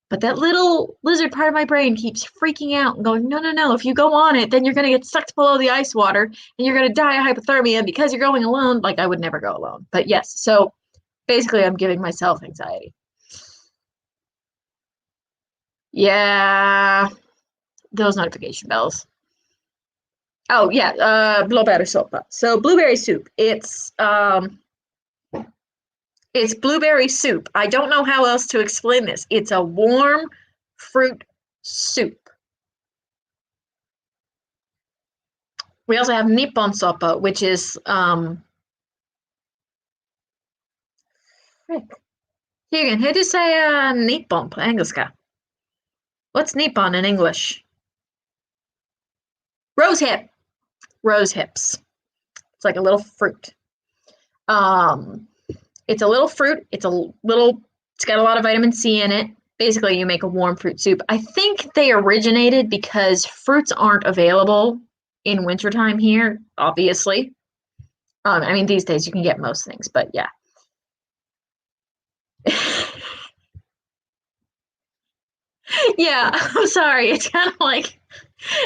But that little lizard part of my brain keeps freaking out and going, no, no, no. If you go on it, then you're going to get sucked below the ice water and you're going to die of hypothermia because you're going alone. Like, I would never go alone. But yes, so basically I'm giving myself anxiety. Yeah, those notification bells. Oh, yeah, blueberry sopa. So blueberry soup. It's blueberry soup. I don't know how else to explain this. It's a warm, fruit soup. We also have Nippon sopa, which is frick. Keegan, how do you say Nippon på engelska? What's Nippon in English? Rose hip. Rose hips. It's like a little fruit. It's a little fruit. It's got a lot of vitamin C in it. Basically, you make a warm fruit soup. I think they originated because fruits aren't available in wintertime here, obviously. I mean, these days you can get most things, but yeah. Yeah, I'm sorry. It's kind of like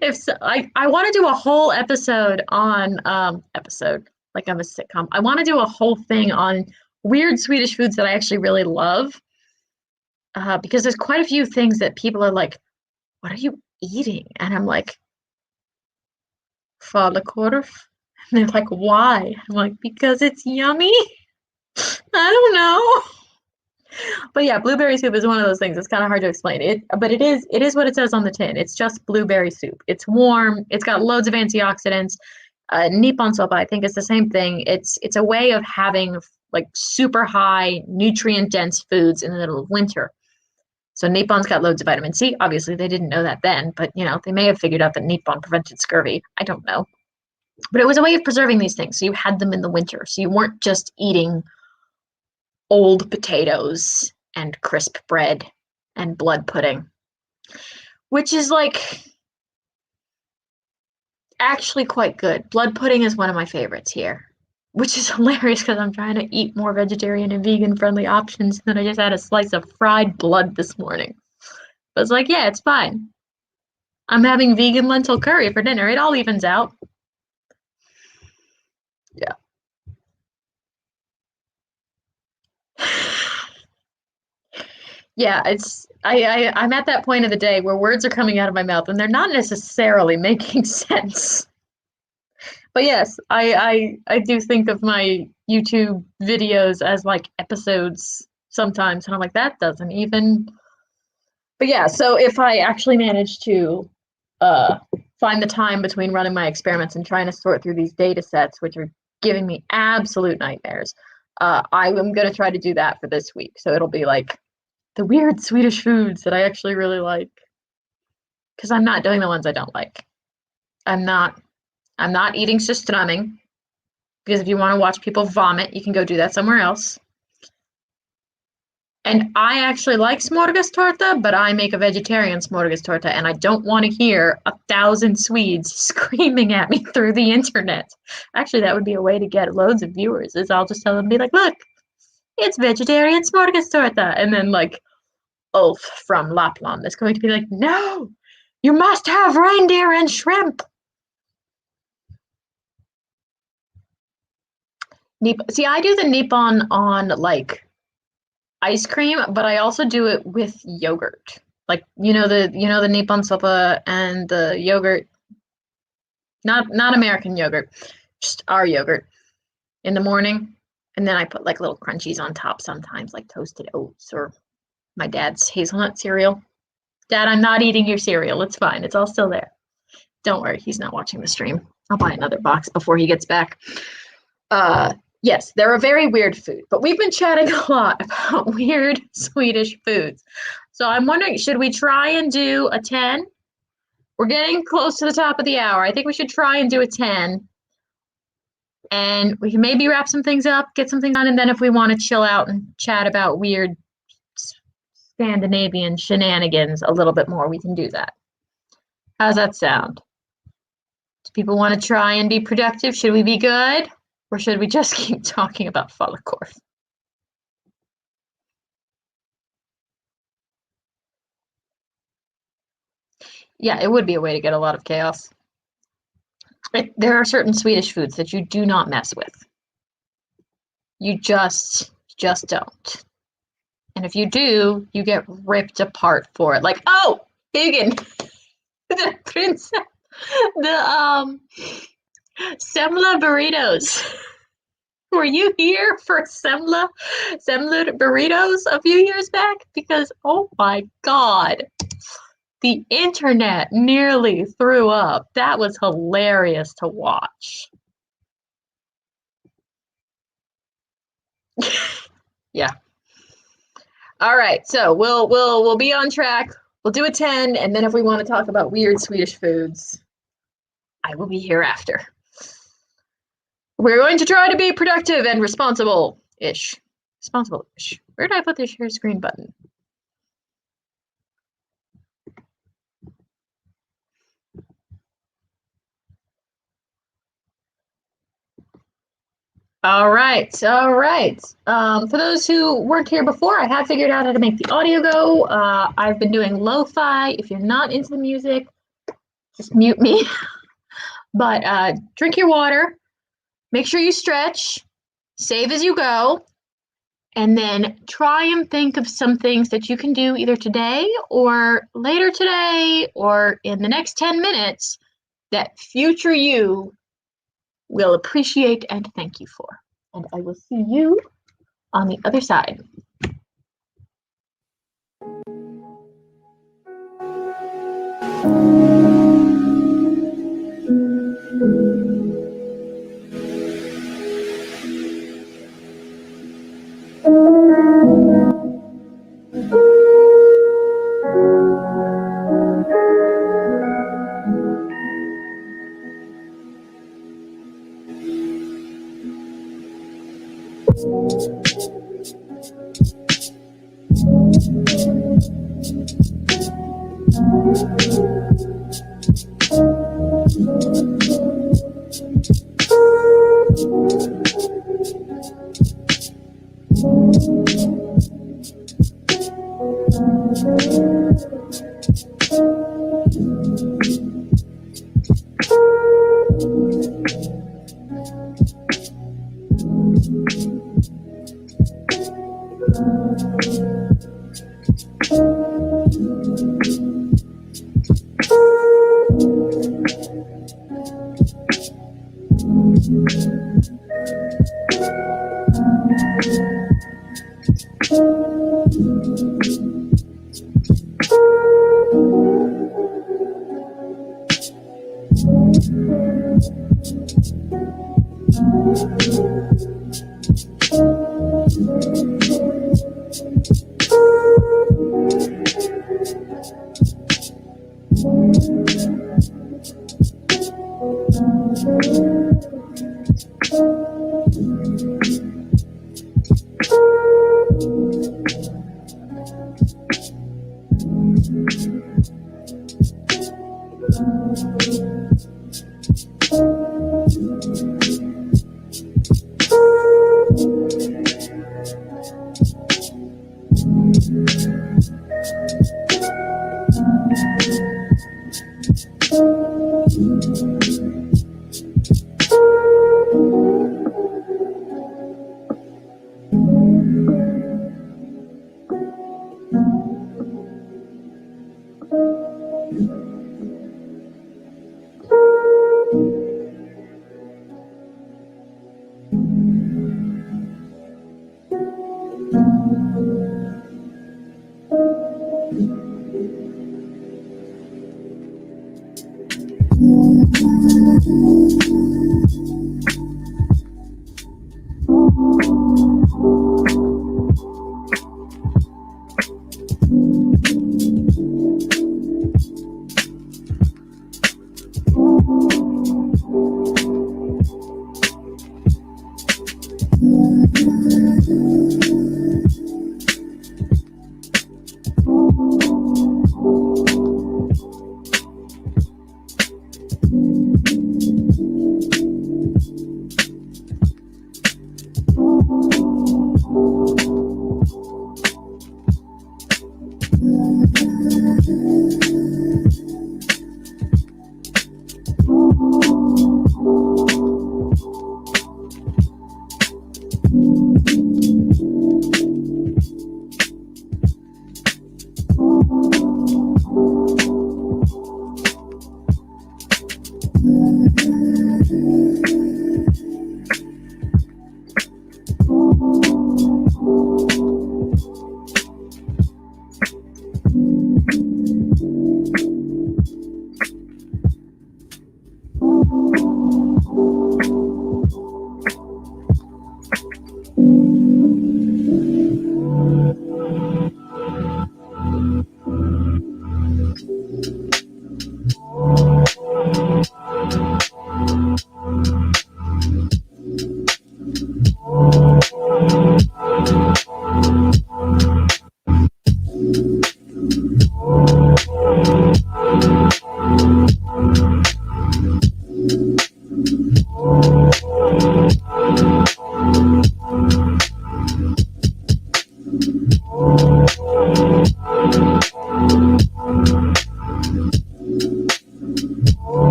if so, I want to do a whole episode on episode like I'm a sitcom. I want to do a whole thing on weird Swedish foods that I actually really love. Because there's quite a few things that people are like, "What are you eating?" And I'm like, "Falukorv." And they're like, "Why?" I'm like, "Because it's yummy." I don't know. But yeah, blueberry soup is one of those things. It's kind of hard to explain. But it is what it says on the tin. It's just blueberry soup. It's warm. It's got loads of antioxidants. Nippon sopa, I think, is the same thing. It's a way of having like super high nutrient dense foods in the middle of winter. So Nippon's got loads of vitamin C. Obviously, they didn't know that then, but they may have figured out that Nippon prevented scurvy. I don't know. But it was a way of preserving these things. So you had them in the winter. So you weren't just eating old potatoes and crisp bread and blood pudding, which is like actually quite good. Blood pudding is one of my favorites here, which is hilarious because I'm trying to eat more vegetarian and vegan friendly options. And I just had a slice of fried blood this morning. But it's like, yeah, it's fine. I'm having vegan lentil curry for dinner. It all evens out. Yeah. Yeah, I'm at that point of the day where words are coming out of my mouth and they're not necessarily making sense. But yes, I do think of my YouTube videos as like episodes sometimes, and I'm like, that doesn't even. But yeah, so if I actually manage to uh, find the time between running my experiments and trying to sort through these data sets, which are giving me absolute nightmares, I am going to try to do that for this week. So it'll be like the weird Swedish foods that I actually really like, because I'm not doing the ones I don't like. I'm not. I'm not eating surströmming because if you want to watch people vomit, you can go do that somewhere else. And I actually like smorgastorta, but I make a vegetarian smorgastorta, and I don't want to hear 1,000 Swedes screaming at me through the internet. Actually, that would be a way to get loads of viewers. Is I'll just tell them, be like, "Look, it's vegetarian smorgastorta," and then like Ulf from Lapland is going to be like, "No, you must have reindeer and shrimp." See, I do the Nippon on like ice cream, but I also do it with yogurt. Like the Nippon sopa and the yogurt, not American yogurt, just our yogurt in the morning. And then I put like little crunchies on top sometimes, like toasted oats or my dad's hazelnut cereal. Dad, I'm not eating your cereal. It's fine. It's all still there. Don't worry, he's not watching the stream. I'll buy another box before he gets back. Yes, they're a very weird food, but we've been chatting a lot about weird Swedish foods. So I'm wondering, should we try and do a 10? We're getting close to the top of the hour. I think we should try and do a 10. And we can maybe wrap some things up, get some things done, and then if we want to chill out and chat about weird Scandinavian shenanigans a little bit more, we can do that. How's that sound? Do people want to try and be productive? Should we be good? Or should we just keep talking about Falukorv? Yeah, it would be a way to get a lot of chaos. There are certain Swedish foods that you do not mess with. You just don't. And if you do, you get ripped apart for it. Like, oh, Higgin, the princess, the semla burritos. Were you here for semla burritos a few years back? Because oh my god, The internet nearly threw up. That was hilarious to watch. Yeah. All right, so we'll be on track. We'll do a 10, and then if we want to talk about weird Swedish foods, I will be here after. We're going to try to be productive and responsible-ish. Responsible-ish. Where did I put the share screen button? All right. For those who weren't here before, I have figured out how to make the audio go. I've been doing lo-fi. If you're not into the music, just mute me. But drink your water. Make sure you stretch. Save as you go. And then try and think of some things that you can do either today or later today or in the next 10 minutes that future you will appreciate and thank you for. And I will see you on the other side.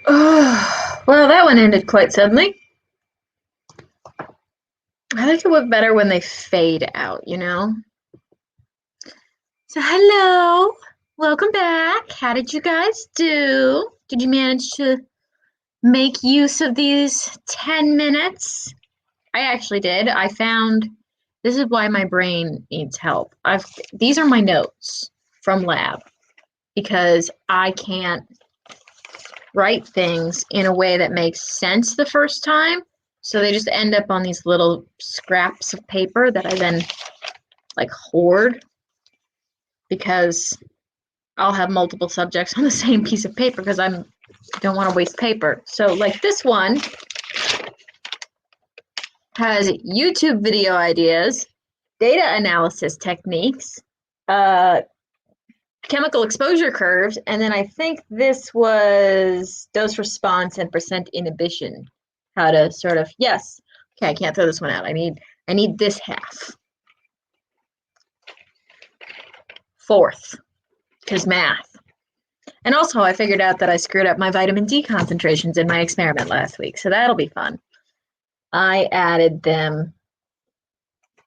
Oh, well, that one ended quite suddenly. I like to work better when they fade out, you know? So, hello. Welcome back. How did you guys do? Did you manage to make use of these 10 minutes? I actually did. I found this is why my brain needs help. These are my notes from lab because I can't write things in a way that makes sense the first time. So they just end up on these little scraps of paper that I then like hoard because I'll have multiple subjects on the same piece of paper because I don't want to waste paper. So like this one has YouTube video ideas, data analysis techniques, chemical exposure curves, and then I think this was dose response and percent inhibition. How to sort of, yes. Okay, I can't throw this one out. I need this half. Fourth, because math. And also I figured out that I screwed up my vitamin D concentrations in my experiment last week, so that'll be fun. I added them.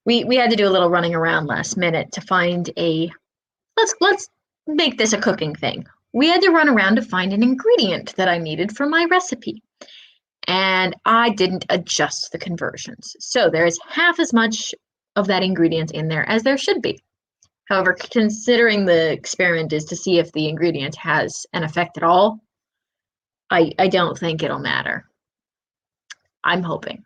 We had to do a little running around last minute to find a, let's make this a cooking thing. We had to run around to find an ingredient that I needed for my recipe. And I didn't adjust the conversions. So there is half as much of that ingredient in there as there should be. However, considering the experiment is to see if the ingredient has an effect at all, I don't think it'll matter. I'm hoping.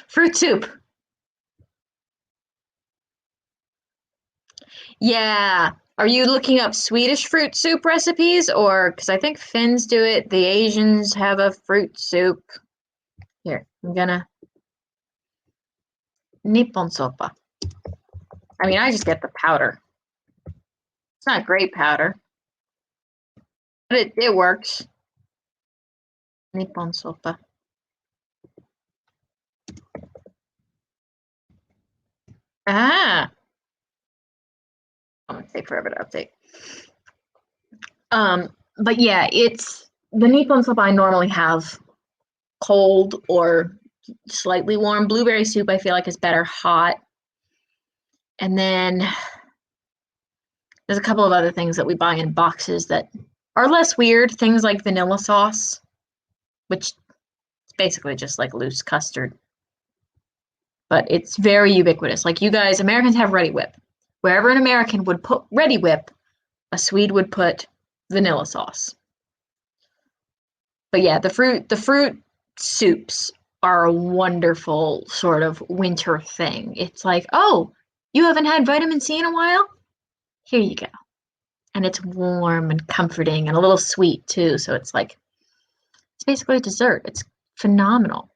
Fruit soup. Yeah. Are you looking up Swedish fruit soup recipes? Or, because I think Finns do it, the Asians have a fruit soup. Here, I'm gonna. Nyponsoppa. I mean, I just get the powder. It's not great powder, but it works. Nyponsoppa. Ah. I'm gonna take forever to update. But yeah, it's the Nyponsoppa I normally have cold or slightly warm. Blueberry soup I feel like is better hot. And then there's a couple of other things that we buy in boxes that are less weird. Things like vanilla sauce, which is basically just like loose custard. But it's very ubiquitous. Like you guys, Americans have Ready Whip. Wherever an American would put Ready Whip, a Swede would put vanilla sauce. But yeah, the fruit soups are a wonderful sort of winter thing. It's like, oh, you haven't had vitamin C in a while? Here you go. And it's warm and comforting and a little sweet too. So it's like, it's basically a dessert. It's phenomenal.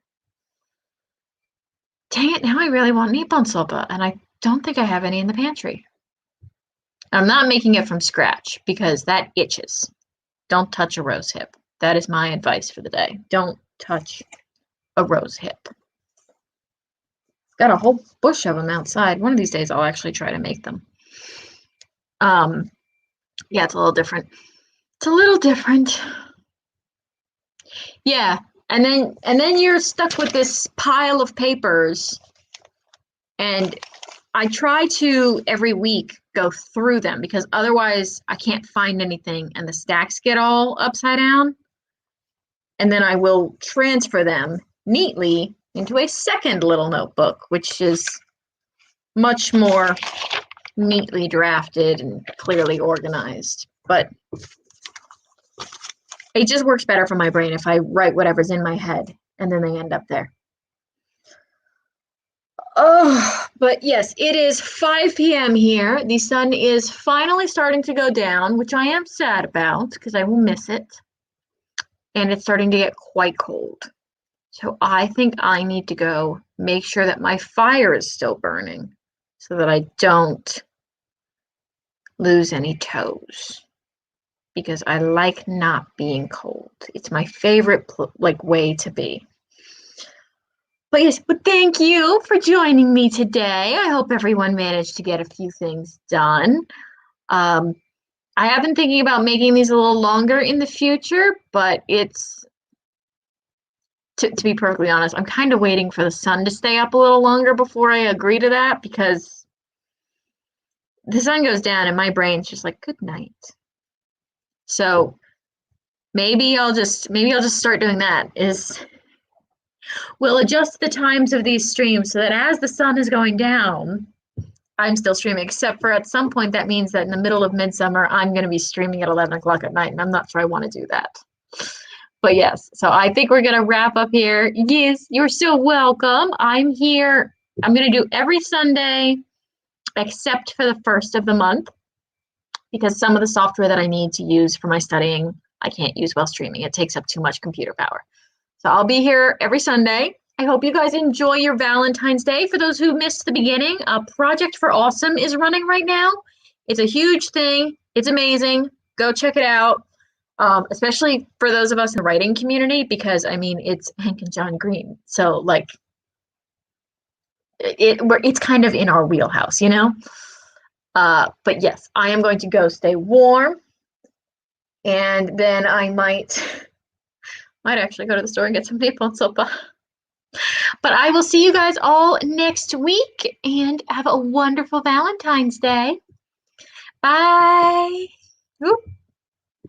Dang it, now I really want nyponsoppa, and I don't think I have any in the pantry. I'm not making it from scratch because that itches. Don't touch a rose hip. That is my advice for the day. Don't touch a rose hip. Got a whole bush of them outside. One of these days I'll actually try to make them. Yeah, it's a little different. It's a little different. Yeah, and then you're stuck with this pile of papers, and I try to every week go through them because otherwise I can't find anything and the stacks get all upside down. And then I will transfer them neatly into a second little notebook, which is much more neatly drafted and clearly organized. But it just works better for my brain if I write whatever's in my head and then they end up there. Oh, But yes, it is 5 p.m. here. The sun is finally starting to go down, which I am sad about because I will miss it. And it's starting to get quite cold. So I think I need to go make sure that my fire is still burning so that I don't lose any toes because I like not being cold. It's my favorite way to be. But yes, but thank you for joining me today. I hope everyone managed to get a few things done. Um, I have been thinking about making these a little longer in the future, but it's, to be perfectly honest, I'm kind of waiting for the sun to stay up a little longer before I agree to that because the sun goes down and my brain's just like, good night. So maybe I'll just start doing that. We'll adjust the times of these streams so that as the sun is going down, I'm still streaming, except for at some point that means that in the middle of midsummer, I'm going to be streaming at 11 o'clock at night, and I'm not sure I want to do that. But yes, so I think we're going to wrap up here. Yes, you're so welcome. I'm here. I'm going to do every Sunday except for the first of the month because some of the software that I need to use for my studying, I can't use while streaming. It takes up too much computer power. So I'll be here every Sunday. I hope you guys enjoy your Valentine's Day. For those who missed the beginning, Project for Awesome is running right now. It's a huge thing. It's amazing. Go check it out, especially for those of us in the writing community, because I mean, it's Hank and John Green. So like, it's kind of in our wheelhouse, you know? But yes, I am going to go stay warm, and then I might actually go to the store and get some maple sopa. But I will see you guys all next week and have a wonderful Valentine's Day. Bye. Oop.